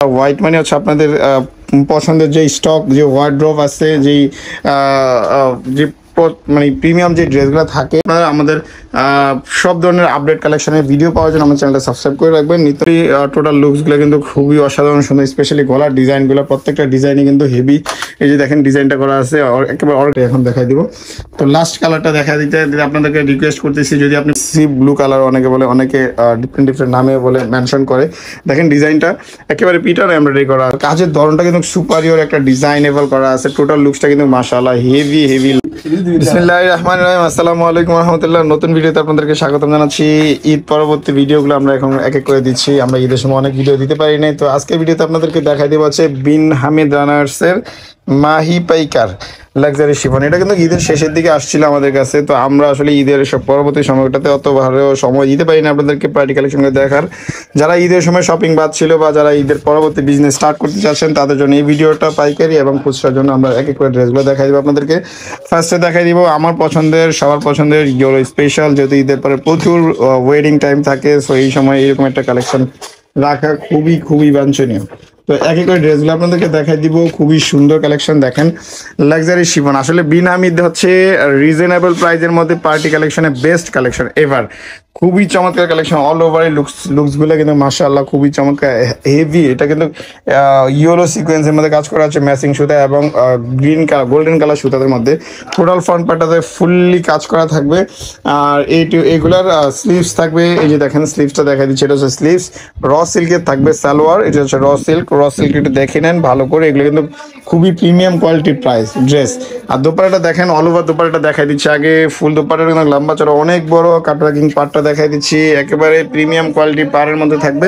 White মানে হচ্ছে আপনাদের পছন্দের যে স্টক যে ওয়ার্ড্রোব আছে যেই যে মানে প্রিমিয়াম যে ড্রেসগুলো থাকে আপনারা আমাদের সব ধরনের আপডেট কালেকশনের ভিডিও পাওয়ার জন্য আমার চ্যানেলটা সাবস্ক্রাইব করে রাখবেন। নিত্যই টোটাল লুকসগুলো কিন্তু খুবই অসাধারণ সুন্দর, স্পেশালি গলার ডিজাইনগুলো প্রত্যেকটা ডিজাইনই কিন্তু হেভি। এই যে দেখেন ডিজাইনটা করা আছে একেবারে এখন দেখাই দিব। তো লাস্ট কালারটা দেখা দিতে আপনাদেরকে রিকোয়েস্ট করতেছি, যদি আপনি সি ব্লু কালার অনেকে বলে, অনেকে ডিফারেন্ট ডিফারেন্ট নামে বলে মেনশন করে। দেখেন ডিজাইনটা একেবারে পিটার এমব্রয়ডারি করা, কাজের ধরনটা কিন্তু সুপারিয়র একটা ডিজাইনেবল করা আছে। টোটাল লুকসটা কিন্তু মাশাআল্লাহ হেভি হেভি। বিসমিল্লাহির রহমানির রহিম। আসসালামু আলাইকুম ওয়া রাহমাতুল্লাহ। নতুন ভিডিওতে আপনাদেরকে স্বাগতম জানাচ্ছি। ঈদ পরবর্তী ভিডিওগুলো আমরা এখন এক এক করে দিচ্ছি। আমরা ঈদের সময় অনেক ভিডিও দিতে পারি নাই, তো আজকের ভিডিওতে আপনাদেরকে দেখাই দেবো হচ্ছে বিন হামিদ রানার্সের মাহি পাইকার লাক্সারি শিফন। এটা কিন্তু ঈদের শেষের দিকে আসছিল আমাদের কাছে, তো আমরা আসলে ঈদের সব পরবর্তী সময়টাতে অত ভালো সময় দিতে পারি না আপনাদেরকে পার্টি কালেকশনগুলো দেখার। যারা ঈদের সময় শপিং বাদ ছিল বা যারা ঈদের পরবর্তী বিজনেস স্টার্ট করতে চাচ্ছেন তাদের জন্য এই ভিডিওটা পাইকারি এবং খুচরার জন্য আমরা এক এক করে ড্রেসগুলো দেখাই দেবো আপনাদেরকে। ফার্স্টে দেখাই দিব আমার পছন্দের, সবার পছন্দের ইউরো স্পেশাল, যেহেতু ঈদের পরে প্রচুর ওয়েডিং টাইম থাকে, সো এই সময় এরকম একটা কালেকশন রাখা খুবই খুবই বাঞ্ছনীয়। তো এক এক করে ড্রেসগুলো আপনাদেরকে দেখাই দিব। খুবই সুন্দর কালেকশন, দেখেন লাক্সারি শিফন। আসলে বিন হামিদ হচ্ছে রিজনেবল প্রাইজের মধ্যে পার্টি কালেকশনের বেস্ট কালেকশন এভার। খুবই চমৎকার কালেকশন, অল ওভার লুকসগুলো কিন্তু মাশাআল্লাহ খুবই চমৎকার হেভি। এটা কিন্তু ইয়েলো সিকোয়েন্সের মধ্যে কাজ করা আছে ম্যাচিং সুতা এবং গ্রিন কালার গোল্ডেন কালার সুতাদের মধ্যে। টোটাল ফ্রন্ট পার্টটাতে ফুললি কাজ করা থাকবে। আর এইগুলার স্লিভস থাকবে, এই যে দেখেন স্লিভসটা দেখা দিচ্ছে, এটা হচ্ছে স্লিভস। র সিল্কের থাকবে সালোয়ার, এটা হচ্ছে র সিল্ক একটু দেখে নেন ভালো করে। এগুলো কিন্তু খুবই প্রিমিয়াম কোয়ালিটির প্রাইস ড্রেস। আর দোপাট্টাটা দেখেন, অল ওভার দোপাট্টাটা দেখাই দিচ্ছে আগে। ফুল দোপাট্টাটা কিন্তু লম্বা চড়া অনেক বড়, কাটওয়ার্কিং পার্টটা দেখাই দিচ্ছি, একেবারে প্রিমিয়াম কোয়ালিটি পাড়ের মধ্যে থাকবে।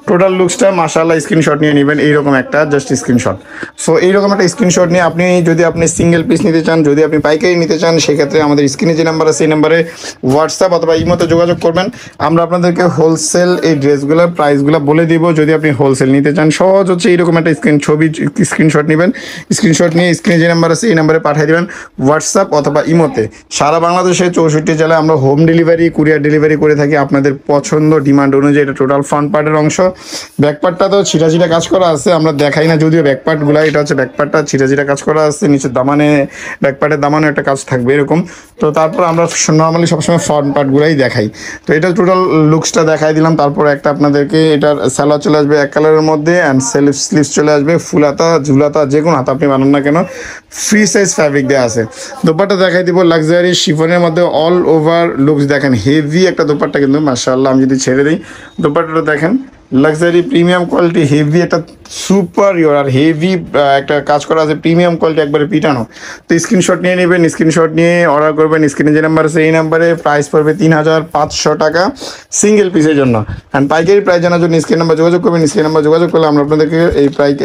টোটাল লুকসটা মাশাআল্লাহ স্ক্রিনশট নিয়ে নেবেন, এইরকম একটা জাস্ট স্ক্রিনশট। সো এইরকম একটা স্ক্রিনশট নিয়ে যদি আপনি সিঙ্গেল পিস নিতে চান, যদি আপনি পাইকারি নিতে চান, সেক্ষেত্রে আমাদের স্ক্রিনে যে নাম্বার আছে সেই নাম্বারে হোয়াটসঅ্যাপ অথবা ইমোতে যোগাযোগ করবেন। আমরা আপনাদেরকে হোলসেল এই ড্রেসগুলোর প্রাইসগুলো বলে দিব। যদি আপনি হোলসেল নিতে চান, সহজ হচ্ছে এইরকম একটা স্ক্রিনশট নেবেন। স্ক্রিনশট নিয়ে স্ক্রিনে যে নাম্বার আছে এই নাম্বারে পাঠিয়ে দেবেন হোয়াটসঅ্যাপ অথবা ইমোতে। সারা বাংলাদেশে 64 জেলায় আমরা হোম ডেলিভারি, কুরিয়ার ডেলিভারি করে থাকি আপনাদের পছন্দ ডিমান্ড অনুযায়ী। এটা টোটাল ফ্রন্ট পার্টের অংশ। ব্যাক পার্টটা তো ছিটা ছিটা কাজ করা আছে, আমরা দেখাই না যদিও ব্যাক পার্টগুলো। এটা হচ্ছে ব্যাক পার্টটা ছিটা ছিটা কাজ করা আছে, নিচে দামানে ব্যাক পার্টের দামানে একটা কাজ থাকবে এরকম। তো তারপর আমরা নর্মালি সবসময় ফ্রন্ট পার্টগুলাই দেখাই। তো এটা টোটাল লুকসটা দেখাই দিলাম। তারপর একটা আপনাদেরকে এটার সালোয়ার চলে আসবে এক কালারের মধ্যে, অ্যান্ড স্লিভস চলে আসবে ফুল হাতা, ঝুলাতা, যে কোনো হাতা আপনি বানান না কেন ফ্রি সাইজ ফ্যাব্রিক দেওয়া আছে। দোপাট্টা দেখাই দিব লাক্সারি শিফনের মধ্যে, অল ওভার লুকস দেখেন হেভি একটা দোপাট্টা কিন্তু মাশাআল্লাহ। আমি যদি ছেড়ে দিই দোপাট্টাটা দেখেন, লাক্সারি প্রিমিয়াম কোয়ালিটি হেভি একটা সুপারিয়র আর হেভি একটা কাজ করা আছে, প্রিমিয়াম কোয়ালিটি একবারে পিটানো। তো স্ক্রিনশট নিয়ে নেবেন, স্ক্রিনশট নিয়ে অর্ডার করবেন। স্ক্রিনে যে নাম্বার আছে এই নাম্বারে, প্রাইস পড়বে 3500 টাকা সিঙ্গেল পিসের জন্য। অ্যান্ড পাইকারি প্রাইস জানার জন্য স্ক্রিন নাম্বার যোগাযোগ করবেন। স্ক্রিন নাম্বার যোগাযোগ করলে আমরা আপনাদেরকে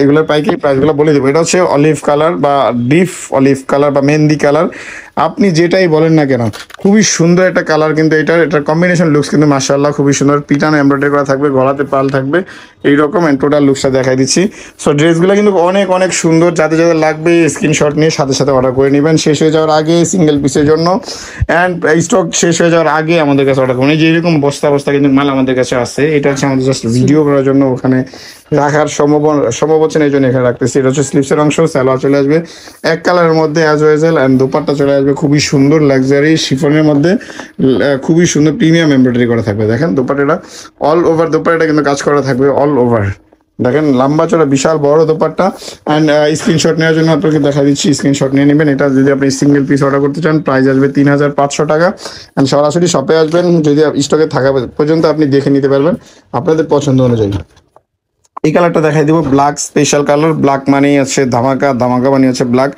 এগুলোর পাইকারি প্রাইসগুলো বলে দেবো। এটা হচ্ছে অলিভ কালার বা ডিপ অলিভ কালার বা মেহেন্দি কালার, আপনি যেটাই বলেন না কেন খুবই সুন্দর একটা কালার। কিন্তু এটার কম্বিনেশন লুকস কিন্তু মাশাআল্লাহ খুবই সুন্দর। পিটানো এমব্রয়ডারি করা থাকবে, গলাতে পাল থাকবে এইরকম। অ্যান্ড টোটাল লুকসটা দেখাই দিচ্ছি। সো ড্রেসগুলো কিন্তু অনেক অনেক সুন্দর। যাদের যাদের লাগবে স্ক্রিনশট নিয়ে সাথে সাথে অর্ডার করে নেবেন শেষ হয়ে যাওয়ার আগে, সিঙ্গেল পিসের জন্য। অ্যান্ড স্টক শেষ হয়ে যাওয়ার আগে আমাদের কাছে অর্ডার করুন। এই যে এরকম বস্তা বস্তা কিন্তু মাল আমাদের কাছে আছে। এটা হচ্ছে আমাদের জাস্ট ভিডিও করার জন্য ওখানে রাখার সম্ভব হচ্ছে না, এই জন্য এখানে রাখতেছি। এটা হচ্ছে স্লিপসের অংশ, সালোয়ার চলে আসবে এক কালারের মধ্যে অ্যাজ ওয়েল, অ্যান্ড দোপাট্টা চলে আসবে খুবই সুন্দর লাক্সারি শিফনের মধ্যে, খুবই সুন্দর প্রিমিয়াম এমব্রয়ডারি করা থাকবে। দেখেন দোপাট্টাটা অল ওভার, দোপাট্টাটা কিন্তু কাজ করা থাকবে অল ওভার। দেখেন লম্বা চড়া বিশাল বড় দোপাট্টা। অ্যান্ড স্ক্রিনশট নেওয়ার জন্য আপনাকে দেখা দিচ্ছি, স্ক্রিনশট নিয়ে নেবেন। এটা যদি আপনি সিঙ্গেল পিস অর্ডার করতে চান, প্রাইস আসবে 3500 টাকা। অ্যান্ড সরাসরি শপে আসবেন, যদি স্টকে থাকা পর্যন্ত আপনি দেখে নিতে পারবেন আপনাদের পছন্দ অনুযায়ী। এই কালারটা দেখাই দিব, ব্ল্যাক স্পেশাল কালার। ব্ল্যাক মানেই আছে ধামাকা, ধামাকা মানে হচ্ছে ব্ল্যাক।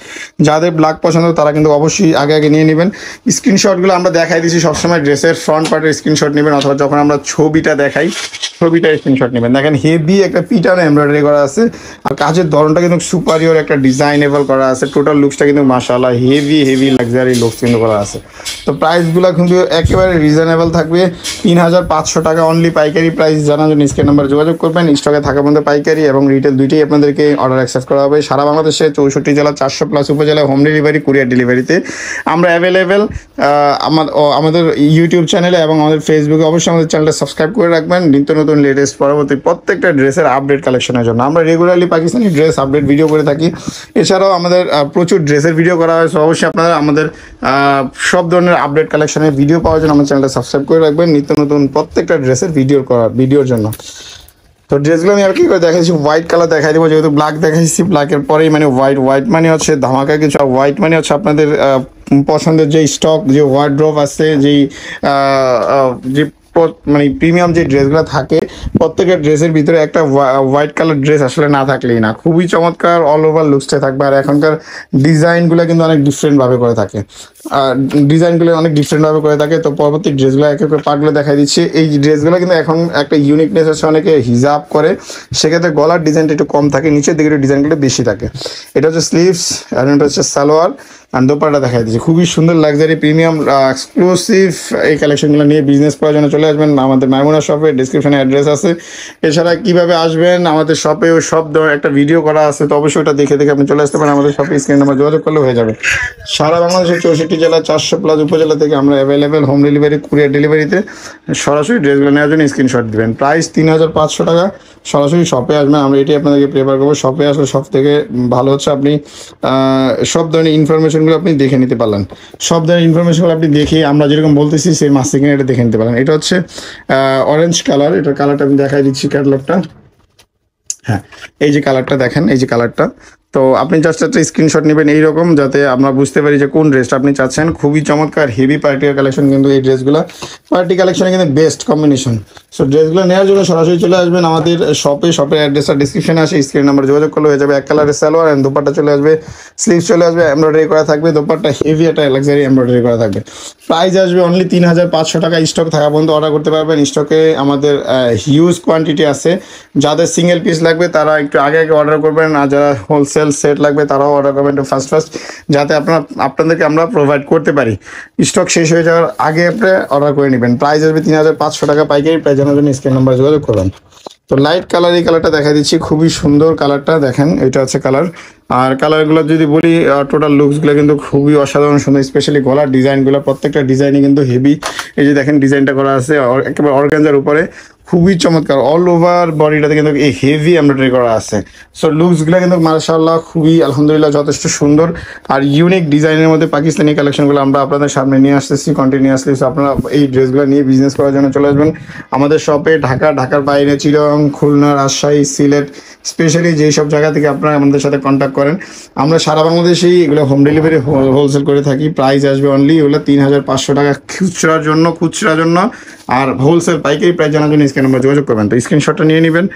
যাদের ব্ল্যাক পছন্দ তারা কিন্তু অবশ্যই আগে আগে নিয়ে নেবেন। স্ক্রিনশটগুলো আমরা দেখাই দিচ্ছি সবসময়, ড্রেসের ফ্রন্ট পার্টের স্ক্রিনশট নেবেন, অথবা যখন আমরা ছবিটা দেখাই ছবিটার স্ক্রিনশট নেবেন। দেখেন হেভি একটা পিটানো এমব্রয়ডারি করা আছে, আর কাজের ধরনটা কিন্তু সুপারিয়র একটা ডিজাইনেবল করা আছে। টোটাল লুকসটা কিন্তু মাশাআল্লাহ হেভি হেভি লাক্সারি লুকস কিন্তু করা আছে। তো প্রাইসগুলো কিন্তু একেবারে রিজনেবল থাকবে, 3500 টাকা অনলি পাইকারি প্রাইস। জানার জন্য স্ক্রিন নাম্বার যোগাযোগ করবেন। স্টকে থাকা মধ্যে পাইকারি এবং রিটেল দুইটাই আপনাদেরকে অর্ডার অ্যাক্সেস করা হবে। সারা বাংলাদেশে 64 জেলা 400+ উপজেলায় হোম ডেলিভারি, কুরিয়ার ডেলিভারিতে আমরা অ্যাভেলেবেল। আমাদের ইউটিউব চ্যানেলে এবং আমাদের ফেসবুকে অবশ্যই আমাদের চ্যানেলটা সাবস্ক্রাইব করে রাখবেন নিত্য নতুন লেটেস্ট পরবর্তী প্রত্যেকটা ড্রেসের আপডেট কালেকশনের জন্য। আমরা regularly Pakistani dress update video করে থাকি। এছাড়াও আমাদের প্রচুর ড্রেসের ভিডিও করা হয়। সো অবশ্যই আপনারা আমাদের সব ধরনের আপডেট কালেকশনের ভিডিও পাওয়ার জন্য আমার চ্যানেলটা সাবস্ক্রাইব করে রাখবেন নিত্য নতুন প্রত্যেকটা ড্রেসের ভিডিওর জন্য। তো ড্রেসগুলো আমি আর কি করে দেখাচ্ছি, হোয়াইট কালার দেখাই দেবো, যেহেতু ব্ল্যাক দেখাইছি, ব্ল্যাকের পরেই মানে হোয়াইট মানে হচ্ছে ধামাকা কিছু। আর হোয়াইট মানে হচ্ছে আপনাদের পছন্দের যে স্টক, যে ওয়ার্ড্রোব আছে, যে মানে প্রিমিয়াম যে ড্রেসগুলো থাকে, প্রত্যেকের ড্রেসের ভিতরে একটা হোয়াইট কালার ড্রেস আসলে না থাকলেই না। খুবই চমৎকার অল ওভার লুকসটা থাকবে। আর এখনকার ডিজাইনগুলো কিন্তু অনেক ডিফারেন্টভাবে করে থাকে, তো পরবর্তী ড্রেসগুলো এক এক পার্টগুলো দেখাই দিচ্ছি। এই ড্রেসগুলো কিন্তু এখন একটা ইউনিকনেস আছে, অনেকে হিজাব করে, সেক্ষেত্রে গলার ডিজাইনটা একটু কম থাকে, নিচের দিকে ডিজাইনগুলো বেশি থাকে। এটা হচ্ছে স্লিভস, আর এটা হচ্ছে সালোয়ার, আর দোপাট্টা দেখাই দিচ্ছি। খুবই সুন্দর লাক্সারি প্রিমিয়াম এক্সক্লুসিভ এই কালেকশনগুলো নিয়ে বিজনেস করার জন্য চলে আসবেন আমাদের মাইমুনা শপে। ডিসক্রিপশনে অ্যাড্রেস আছে। এছাড়া কিভাবে আসবেন আমাদের শপেও সব একটা ভিডিও করা আছে, তো অবশ্যই ওটা দেখে আপনি চলে আসতে পারেন আমাদের শপে। স্ক্রিন নাম্বার যোগাযোগ করলে হয়ে যাবে। সারা বাংলাদেশের 64 জেলা 400+ উপজেলা থেকে আমরা অ্যাভেলেবেল হোম ডেলিভারি, কুরিয়ার ডেলিভারিতে। সরাসরি ড্রেসগুলো নেওয়ার জন্য স্ক্রিনশট দিবেন। প্রাইস 3500 টাকা। সরাসরি শপে আসবেন, আমরা এটাই আপনাদেরকে প্রেফার করবো। শপে আসলে সব থেকে ভালো হচ্ছে আপনি সব ধরনের ইনফরমেশনগুলো আপনি দেখে নিতে পারলেন। সব ধরনের ইনফরমেশনগুলো আপনি দেখে আমরা যেরকম বলতেছি সেই মাস থেকে এটা দেখে নিতে পারলেন। এটা হচ্ছে অরেঞ্জ কালার, এটার কালারটা আমি দেখাই দিচ্ছি ক্যাটালগটা। হ্যাঁ, এই যে কালারটা দেখেন, এই যে কালারটা। তো আপনি জাস্ট একটা স্ক্রিনশট নেবেন এইরকম, যাতে আমরা বুঝতে পারি যে কোন ড্রেসটা আপনি চাচ্ছেন। খুবই চমৎকার হেভি পার্টির কালেকশন, কিন্তু এই ড্রেসগুলো পার্টি কালেকশনে কিন্তু বেস্ট কম্বিনেশন। সো ড্রেসগুলো নেওয়ার জন্য সরাসরি চলে আসবেন আমাদের শপে। শপের অ্যাড্রেসটা ডিসক্রিপশনে আসে, স্ক্রিন নাম্বার যোগাযোগ করলে হয়ে যাবে। এক কালারের সালোয়ার অ্যান্ড দোপাট্টা চলে আসবে, স্লিভস চলে আসবে, এমব্রয়ডারি করা থাকবে, দোপাট্টা হেভি একটা লাক্সারি এমব্রয়ডারি করা থাকবে। প্রাইস আসবে অনলি 3500 টাকা। স্টক থাকা পর্যন্ত অর্ডার করতে পারবেন। স্টকে আমাদের হিউজ কোয়ান্টিটি আছে। যাদের সিঙ্গেল পিস লাগবে তারা একটু আগে অর্ডার করবেন, আর যারা হোলসেল সেট লাগবে তারাও অর্ডার করবেন একটু ফার্স্ট, যাতে আপনাদেরকে আমরা প্রোভাইড করতে পারি। স্টক শেষ হয়ে যাওয়ার আগে আপনি অর্ডার করে নেবেন। প্রাইস আসবে 3500 টাকা পাইকারি প্রাইস। জানার জন্য স্ক্রিন নাম্বার যোগাযোগ করবেন। তো লাইট কালার, এই কালারটা দেখা দিচ্ছি, খুবই সুন্দর কালারটা দেখেন। এটা হচ্ছে কালার। আর কালারগুলো যদি বলি, টোটাল লুকসগুলো কিন্তু খুবই অসাধারণ সুন্দর, স্পেশালি গলার ডিজাইনগুলো, প্রত্যেকটা ডিজাইনই কিন্তু হেভি। এই যে দেখেন ডিজাইনটা করা আছে একেবারে অর্গানজার উপরে, খুবই চমৎকার। অল ওভার বডিটাতে কিন্তু এই হেভি এমব্রয়ডারি করা আছে। সো লুকসগুলো কিন্তু মাশাআল্লাহ খুবই আলহামদুলিল্লাহ যথেষ্ট সুন্দর। আর ইউনিক ডিজাইনের মধ্যে পাকিস্তানি কালেকশনগুলো আমরা আপনাদের সামনে নিয়ে আসতেছি কন্টিনিউয়াসলি। সো আপনারা এই ড্রেসগুলো নিয়ে বিজনেস করার জন্য চলে আসবেন আমাদের শপে। ঢাকার বাইরে চিটাগং, খুলনা, রাজশাহী, সিলেট, স্পেশালি যেই সব জায়গা থেকে আপনারা আমাদের সাথে কন্ট্যাক্ট করেন, আমরা সারা বাংলাদেশেই এগুলো হোম ডেলিভারি হোলসেল করে থাকি। প্রাইস আসবে অনলি এগুলো 3500 টাকা খুচরার জন্য। আর হোলসেল পাইকারি প্রাইস জানার জন্য স্ক্রিন নাম্বার যোগাযোগ করবেন। তো স্ক্রিনশটটা নিয়ে নেবেন।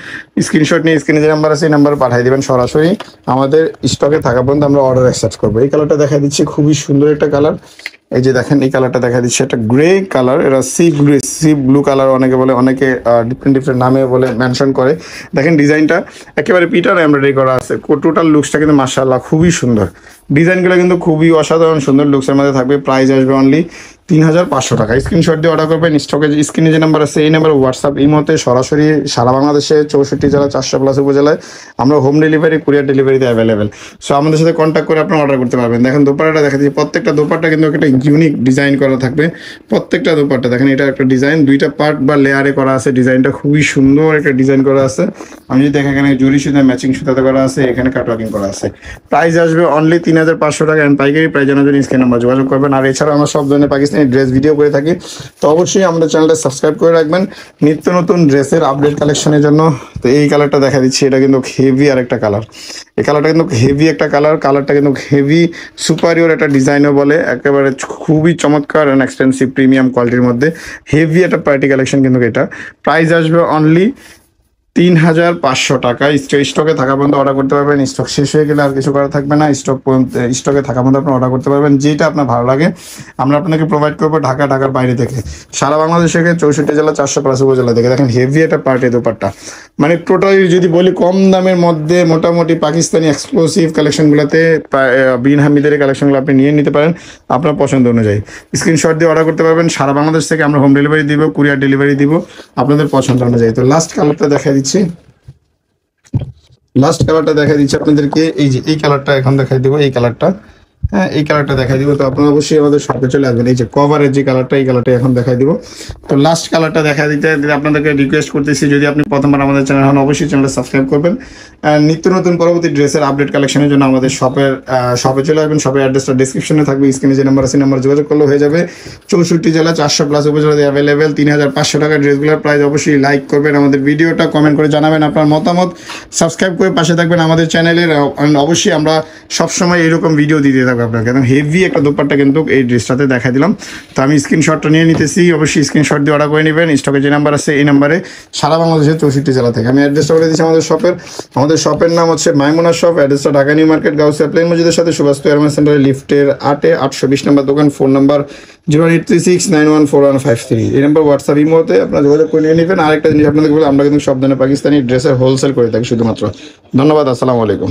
স্ক্রিনশট নিয়ে স্ক্রিনে যে নাম্বার আছে এই নাম্বারে পাঠিয়ে দেবেন। সরাসরি আমাদের স্টকে থাকা পর্যন্ত আমরা অর্ডার অ্যাকসেপ্ট করবো। এই কালারটা দেখা দিচ্ছি, খুবই সুন্দর একটা কালার। এই যে দেখেন এই কালারটা দেখা দিচ্ছে, একটা গ্রে কালার। এটা সি ব্লু কালার অনেকে বলে, অনেকে ডিফারেন্ট নামে বলে মেনশন করে। দেখেন ডিজাইনটা একেবারে পিটার এমব্রয়ডারি করা আছে। টোটাল লুকসটা কিন্তু মাশাআল্লাহ খুবই সুন্দর। ডিজাইনগুলো কিন্তু খুবই অসাধারণ সুন্দর লুকসের মধ্যে থাকবে। প্রাইস আসবে অনলি 3500 টাকা। স্ক্রিনশট দিয়ে অর্ডার করবেন। স্টকে স্ক্রিনে যে নাম্বার আছে এই নাম্বার হোয়াটসঅ্যাপ ইমোতে সরাসরি সারা বাংলাদেশে 64 জেলা 400+ উপজেলায় আমরা হোম ডেলিভারি, কুরিয়ার ডেলিভারিতে অ্যাভেলেবেল। সো আমাদের সাথে কন্ট্যাক্ট করে আপনারা অর্ডার করতে পারবেন। দেখেন দোপাট্টাটা দেখা দিচ্ছি, প্রত্যেকটা দোপাট্টা কিন্তু একটা ইউনিক ডিজাইন করা থাকবে। প্রত্যেকটা দোপাট্টা দেখেন, এটা একটা ডিজাইন, দুইটা পার্ট বা লেয়ারে করা আছে। ডিজাইনটা খুবই সুন্দর একটা ডিজাইন করা আছে। আমি যদি দেখেন এখানে জরি সুতা ম্যাচিং সুতাতে করা আছে, এখানে কাটওয়ার্কিং করা আছে। প্রাইস আসবে অনলি 3500 টাকা। অ্যান্ড পাইকারি প্রাইস জানার জন্য স্ক্রিন নাম্বার যোগাযোগ করবেন। আর এছাড়া আমরা সব ধরনের পাকিস্তানি ড্রেস ভিডিও করে থাকি, তো অবশ্যই আমাদের চ্যানেলটা সাবস্ক্রাইব করে রাখবেন নিত্য নতুন ড্রেসের আপডেট কালেকশনের জন্য। তো এই কালারটা দেখা দিচ্ছি, এটা কিন্তু হেভি আর একটা কালার। এই কালারটা কিন্তু হেভি একটা কালারটা কিন্তু হেভি সুপারিয়র একটা ডিজাইনও বলে, একেবারে খুবই চমৎকার অ্যান্ড এক্সপেন্সিভ প্রিমিয়াম কোয়ালিটির মধ্যে হেভি একটা পার্টি কালেকশন কিন্তু এটা। প্রাইস আসবে অনলি 3,500 টাকা। স্টকে থাকা পর্যন্ত অর্ডার করতে পারবেন। স্টক শেষ হয়ে গেলে আর কিছু করা থাকবে না। স্টকে থাকা পর্যন্ত আপনি অর্ডার করতে পারবেন, যেটা আপনার ভালো লাগে আমরা আপনাকে প্রোভাইড করবো ঢাকার বাইরে থেকে, সারা বাংলাদেশে 64 জেলা 400+ উপজেলা থেকে। দেখেন হেভি একটা পার্টি দোপাট্টা, মানে টোটালি যদি বলি কম দামের মধ্যে মোটামুটি পাকিস্তানি এক্সক্লুসিভ কালেকশনগুলোতে বিন হামিদের কালেকশনগুলো আপনি নিয়ে নিতে পারেন আপনার পছন্দ অনুযায়ী। স্ক্রিনশট দিয়ে অর্ডার করতে পারবেন। সারা বাংলাদেশ থেকে আমরা হোম ডেলিভারি দিব, কুরিয়ার ডেলিভারি দিব আপনাদের পছন্দ অনুযায়ী। তো লাস্ট কালারটা দেখা দিচ্ছি, আপনাদেরকে। এই যে এই কালারটা এখন দেখাই দিব, এই কালারটা, হ্যাঁ এই কালারটা দেখাই দিব। তো আপনারা অবশ্যই আমাদের শপে চলে আসবেন। এই যে কভারের যে কালারটা, এই কালারটা এখন দেখাই দিব। তো লাস্ট কালারটা দেখা দিতে আপনাদেরকে রিকোয়েস্ট করতেছি, যদি আপনি প্রথমবার আমাদের চ্যানেল হন অবশ্যই চ্যানেলটা সাবস্ক্রাইব করবেন। নিত্য নতুন পরবর্তী ড্রেসের আপডেট কালেকশনের জন্য আমাদের শপে চলে আসবেন। শপের অ্যাড্রেসটা ডিসক্রিপশনে থাকবে, স্ক্রিনে যে নাম্বার আছে নাম্বার যোগাযোগ করলে হয়ে যাবে। 64 জেলা 400+ উপজেলাতে অ্যাভেলেবেল। 3,500 টাকা ড্রেসগুলোর প্রাইস। অবশ্যই লাইক করবেন আমাদের ভিডিওটা, কমেন্ট করে জানাবেন আপনার মতামত, সাবস্ক্রাইব করে পাশে থাকবেন আমাদের চ্যানেলের। অবশ্যই আমরা সবসময় এরকম ভিডিও দিতে থাকবো আপনাকে। একদম হেভি একটা দোপাট্টা কিন্তু এই ড্রেসটাতে দেখা দিলাম। তো আমি স্ক্রিনশটটা নিয়ে নিতেছি, অবশ্যই স্ক্রিনশট দিয়ে অর্ডার করে নেবেন। স্টকে যে নাম্বার আছে এই নাম্বারে সারা বাংলাদেশের 64 জেলা থেকে। আমি অ্যাড্রেসটা বলে দিচ্ছি আমাদের শপের নাম হচ্ছে মাইমুনা শপ। অ্যাড্রেসটা ঢাকা নিউ মার্কেট, গাউসিয়া প্লেন মসজিদের সাথে সুভাষ এয়ারম্যান সেন্টারের লিফটের 820 নম্বর দোকান। Phone number 0836914153। এই নাম্বার হোয়াটসঅ্যাপ ইমোতে আপনারা যোগাযোগ করে নিয়ে নেবেন। আরেকটা জিনিস আপনাদের বলে, আমরা কিন্তু সব ধরনের পাকিস্তানি ড্রেসের হোলসেল করে থাকি শুধুমাত্র। ধন্যবাদ, আসসালামু আলাইকুম।